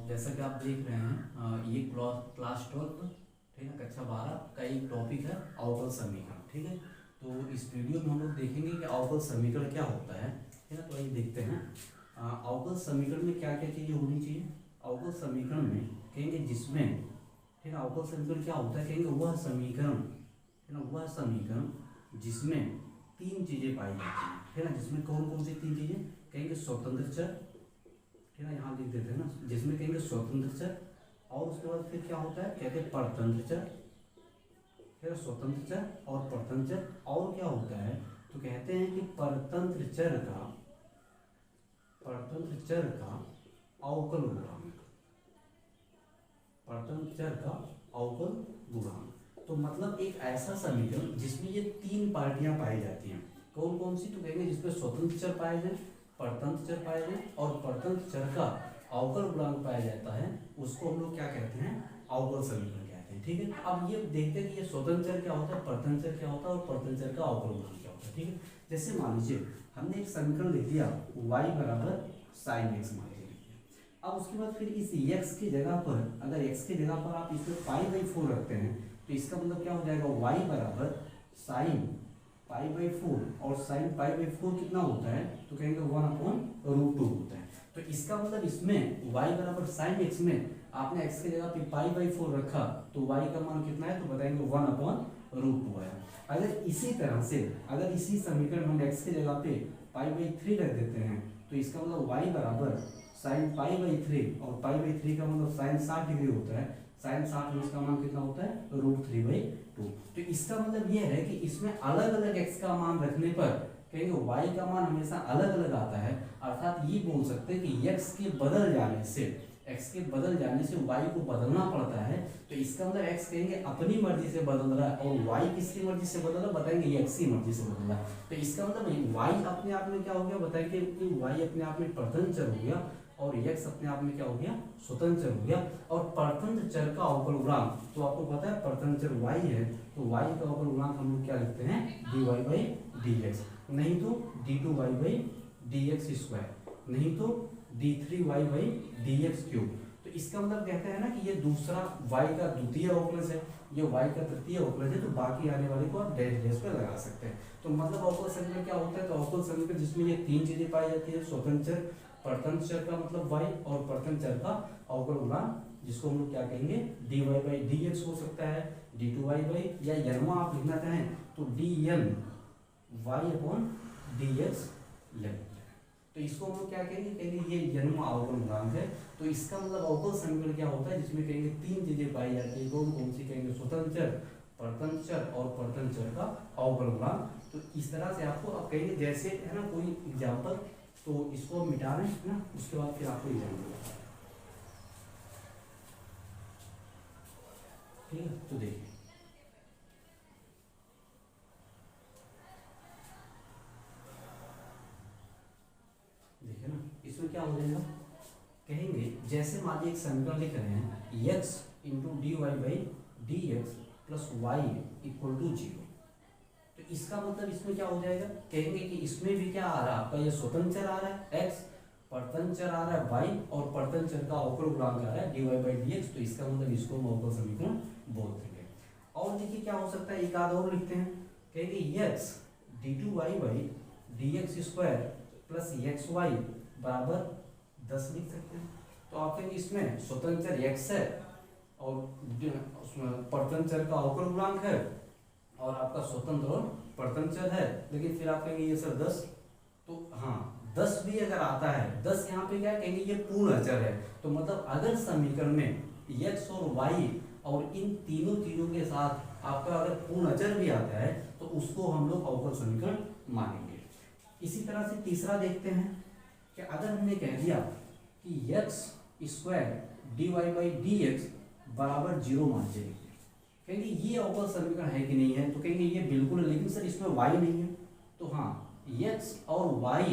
जैसा कि आप देख रहे हैं ये क्लास 12 ठीक है कक्षा 12 का एक टॉपिक है अवकल समीकरण। ठीक है, तो इस वीडियो में हम लोग देखेंगे कि अवकल समीकरण क्या होता है। ठीक है, तो आइए देखते हैं अवकल समीकरण में क्या क्या चीज़ें होनी चाहिए। अवकल समीकरण में कहेंगे जिसमें, ठीक है, अवकल समीकरण क्या होता है, कहेंगे वह समीकरण, है ना, वह समीकरण जिसमें तीन चीज़ें पाई जाती हैं। है ना, जिसमें कौन कौन सी तीन चीज़ें, कहेंगे स्वतंत्र चर, ठीक है, यहाँ लिख देते हैं ना, जिसमें कहेंगे स्वतंत्र चर, और उसके बाद फिर क्या होता है, कहते हैं परतंत्र चर, फिर स्वतंत्र चर और परतंत्र चर। और क्या होता है, तो कहते हैं कि परतंत्र चर का अवकल गुणांक, परतंत्र चर का अवकल गुणांक। तो मतलब एक ऐसा समीकरण जिसमें ये तीन पार्टियां पाई जाती हैं। कौन कौन सी, तो कहेंगे जिसमें स्वतंत्र चर पाए जाए, परतंत्र चर पाए जाए और परतंत्र चर का अवकल गुणांक पाया जाता है, उसको हम लोग क्या कहते हैं, अवकल समीकरण कहते हैं। ठीक है, अब ये देखते हैं कि ये स्वतंत्र चर क्या होता है, परतंत्र चर क्या होता है और परतंत्र चर का अवकल गुणांक क्या होता है। ठीक है, जैसे मान लीजिए हमने एक समीकरण लिख दिया y बराबर sin x मान लीजिए। अब उसके बाद फिर इस x की जगह पर, अगर x की जगह पर आप इसमें π/4 रखते हैं तो इसका मतलब क्या हो जाएगा, y बराबर sin π/4 और sin π/4 कितना होता है, तो कहेंगे 1/√2 होता है। तो इसका मतलब इसमें y बराबर sin x में आपने x की जगह पे π/4 रखा तो y का मान कितना है, तो बताएंगे 1/√2 है। अगर इसी तरह से, अगर इसी समीकरण हम x की जगह पे π/3 रख देते हैं तो इसका मतलब y बराबर sin π/3 और π/3 का मतलब sin 60 डिग्री होता है। sin 60 में इसका मान कितना होता है, √3/2। तो इसका मतलब ये है कि इसमें अलग अलग x का मान रखने पर कहेंगे y का मान हमेशा अलग अलग आता है। अर्थात ये बोल सकते हैं कि x के बदल जाने से y को बदलना पड़ता है। तो इसका मतलब x कहेंगे अपनी मर्जी से बदल रहा है और y किसकी मर्जी से बदल रहा है, बताएंगे ये x की मर्जी से बदल रहा है। तो इसका मतलब y अपने आप में क्या हो गया, बताएंगे कि y अपने आप में परतंत्र चर हो गया और x अपने आप में क्या हो गया, स्वतंत्र चर हो गया। और परतंत्र चर का अवकल गुणांक, तो आपको पता है परतंत्र चर y है, तो y का अवकल गुणांक हम लोग क्या लिखते हैं, dy/dx, नहीं तो d2y/dx², नहीं तो d3y/dx3। तो इसका मतलब कहते हैं ना कि ये दूसरा y का द्वितीय अवकलज है, ये y का तृतीय अवकलज है, तो बाकी आने वाले को आप डैश डैश पे लगा सकते हैं। तो मतलब अवकल समीकरण क्या होता है, तो अवकल समीकरण जिसमें ये तीन चीजें पाई जाती है, स्वतंत्र चर, परतंत्र चर का मतलब y और परतंत्र चर का अवकल गुणांक, जिसको हम लोग क्या कहेंगे, dy/dx हो सकता है, d2y या यनमा आप लिखना चाहें तो dny/dx लिख। तो इसको हम लोग क्या कहेंगे, कहेंगे ये जन्म अवकल गुणांक है। तो इसका मतलब अवकल समीकरण क्या होता है, जिसमें कहेंगे तीन चीजें पाई जाती है। कौन कौन सी, कहेंगे स्वतंत्र चर, परतंत्र चर और परतंत्र चर का अवकल गुणांक। तो इस तरह से आपको अब कहेंगे, जैसे है ना कोई एग्जाम्पल, तो इसको मिटा रहे हैं ना, उसके बाद फिर आपको एग्जाम्पल। ठीक है, तो देखिए ना, इसमें क्या हो जाएगा, कहेंगे जैसे मान लीजिए एक समीकरण लिख रहे हैं x × dy/dx + y = 0। तो इसका मतलब इसमें क्या हो जाएगा, कहेंगे कि इसमें भी क्या आ रहा है, आपका ये स्वतंत्र चर आ रहा है x, परतंत्र चर आ रहा है y और परतंत्र चर का अवकल गुणांक आ रहा है dy/dx। तो इसका मतलब इसको हम अवकल समीकरण बोल देंगे। और देखिए क्या हो सकता है, एक आध और लिखते हैं, कहेंगे x d2y/dx² + xy बराबर 10 लिख सकते हैं। तो आप कहेंगे इसमें स्वतंत्र चर x है और उसमें परतंत्र चर का अवकल गुणांक है और आपका स्वतंत्र और परतंत्र चर है, लेकिन फिर आप कहेंगे ये सर 10, तो हाँ 10 भी अगर आता है, 10 यहाँ पे क्या है, कहेंगे ये पूर्ण अचर है। तो मतलब अगर समीकरण में x और y और इन तीनों चीजों के साथ आपका अगर पूर्ण अचर भी आता है तो उसको हम लोग अवकल समीकरण मानेंगे। इसी तरह से तीसरा देखते हैं कि अगर हमने कह दिया कि x² dy/dx बराबर 0 मान लीजिए, कहेंगे ये अवकल समीकरण है कि नहीं है, तो कहेंगे ये बिल्कुल है, लेकिन सर इसमें y नहीं है। तो हाँ x और y,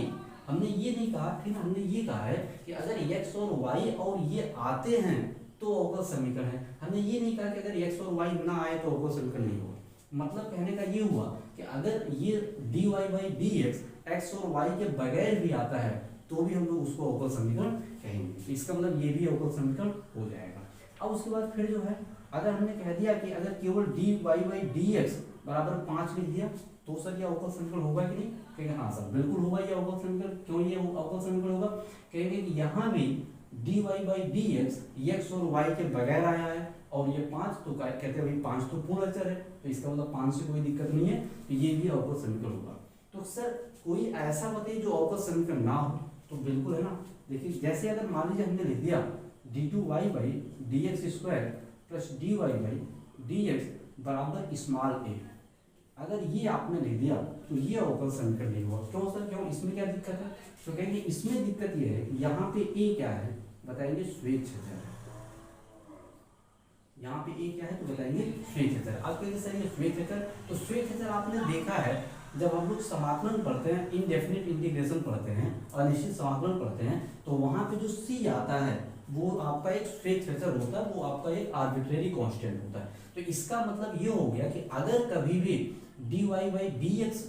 हमने ये नहीं कहा, ठीक है, हमने ये कहा है कि अगर x और y और ये आते हैं तो अवकल समीकरण है। हमने ये नहीं कहा कि अगर x और y ना आए तो अवकल समीकरण नहीं होगा। मतलब कहने का ये हुआ कि अगर ये dy/dx x और y के बगैर भी आता है तो भी हम लोग उसको अवकल समीकरण कहेंगे। तो इसका मतलब ये भी अवकल समीकरण हो जाएगा। अब उसके बाद फिर जो है अगर हमने कह दिया कि अगर केवल dy बाई डी एक्स बराबर 5 लिख दिया तो सर ये अवकल समीकरण होगा कि नहीं? कहेंगे हाँ सर बिल्कुल होगा ये अवकल समीकरण। क्यों ये अवकल समीकरण होगा? कहेंगे कि यहाँ भी dy बाई डी एक्स और y के बगैर आया है और ये 5 तो कहते हैं भाई 5 तो पूर्ण अचर है, तो इसका मतलब 5 से कोई दिक्कत नहीं है, तो ये भी अवकल समीकरण होगा। तो सर कोई ऐसा बताइए जो अवकल समीकरण ना हो, तो बिल्कुल है ना। देखिए जैसे अगर मान लीजिए हमने लिख दिया d2y by d x square plus dy by d x बराबर स्मॉल a, अगर ये आपने लिख दिया तो ये अवकल समीकरण नहीं हुआ। क्यों सर क्यों? इसमें क्या दिक्कत है? तो कहेंगे इसमें दिक्कत ये है कि यहाँ पे a क्या है बताएंगे? श्वेत क्षेत्र है। यहाँ पे a क्या है तो बताएंगे श्वेत क्षेत्र। आप कहेंगे सर ये श्वेत क्षेत्र, तो श्वेत क्षेत्र आपने देखा है जब हम लोग समाकलन पढ़ते हैं, इनडेफिनिट इंटीग्रेशन पढ़ते हैं, अनिश्चित समाकलन पढ़ते हैं, तो वहाँ पे जो c आता है वो आपका एक श्वेत क्षेत्र होता है, वो आपका एक आर्बिट्रेरी कांस्टेंट होता है। तो इसका मतलब ये हो गया कि अगर कभी भी dy बाई डी एक्स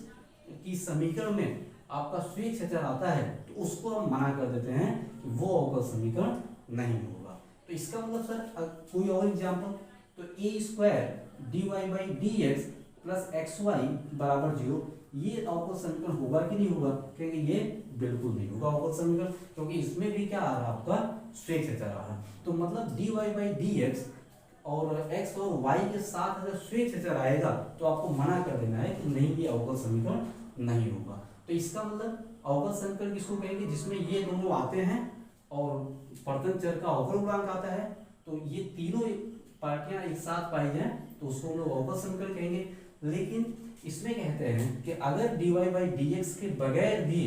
की समीकरण में आपका श्वेत क्षेत्र आता है तो उसको हम मना कर देते हैं कि वो अवकल समीकरण नहीं होगा। तो इसका मतलब सर कोई और एग्जाम्पल, तो a square dy by d x plus x y बराबर 0, ये अवकल समीकरण होगा कि नहीं होगा? कहेंगे ये बिल्कुल नहीं होगा अवकल समीकरण, क्योंकि इसमें भी क्या आ रहा है आपका श्वेत क्षेत्र आ रहा है। तो मतलब dy बाई डी एक्स और x और y के साथ अगर श्वेत क्षेत्र आएगा तो आपको मना कर देना है कि नहीं ये अवकल समीकरण नहीं होगा। तो इसका मतलब अवकल समीकरण किसको कहेंगे? जिसमें ये दोनों आते हैं और प्रथम चर का अवकल गुणांक आता है, तो ये तीनों पार्टियां एक साथ पाई जाए तो उसको हम लोग अवकल समीकरण कहेंगे। लेकिन इसमें कहते हैं कि अगर dy बाई डी एक्स के बगैर भी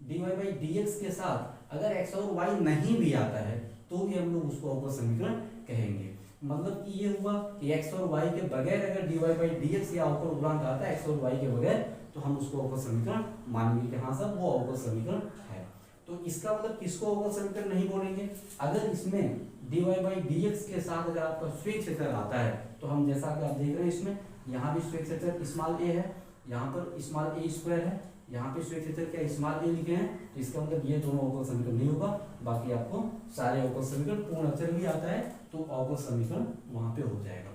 dy बाई डी एक्स के साथ अगर x और y नहीं भी आता है तो भी हम लोग उसको अवकल समीकरण कहेंगे। मतलब कि ये हुआ कि x और y के बगैर अगर dy बाई डी एक्स या अवकल गुणांक आता है x और y के बगैर, तो हम उसको अवकल समीकरण मानेंगे कि हाँ सर वो अवकल समीकरण है। तो इसका मतलब किसको अवकल समीकरण नहीं बोलेंगे? अगर इसमें dy बाई डी एक्स के साथ अगर आपका श्वेत क्षेत्र आता है, तो हम जैसा कि आप देख रहे हैं इसमें यहाँ भी श्वेत क्षेत्र स्मॉल a है, यहाँ पर स्मॉल a स्क्वायर है, यहाँ पे श्वेत क्षेत्र क्या स्मॉल a लिखे हैं, तो इसका मतलब ये दोनों अवकल समीकरण नहीं होगा। बाकी आपको सारे अवकल समीकरण पूर्ण अचर भी आता है तो अवकल समीकरण वहां पे हो जाएगा।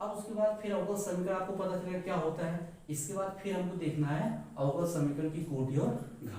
अब उसके बाद फिर अवकल समीकरण आपको पता चलेगा क्या होता है। इसके बाद फिर हमको देखना है अवकल समीकरण की कोटि और घात।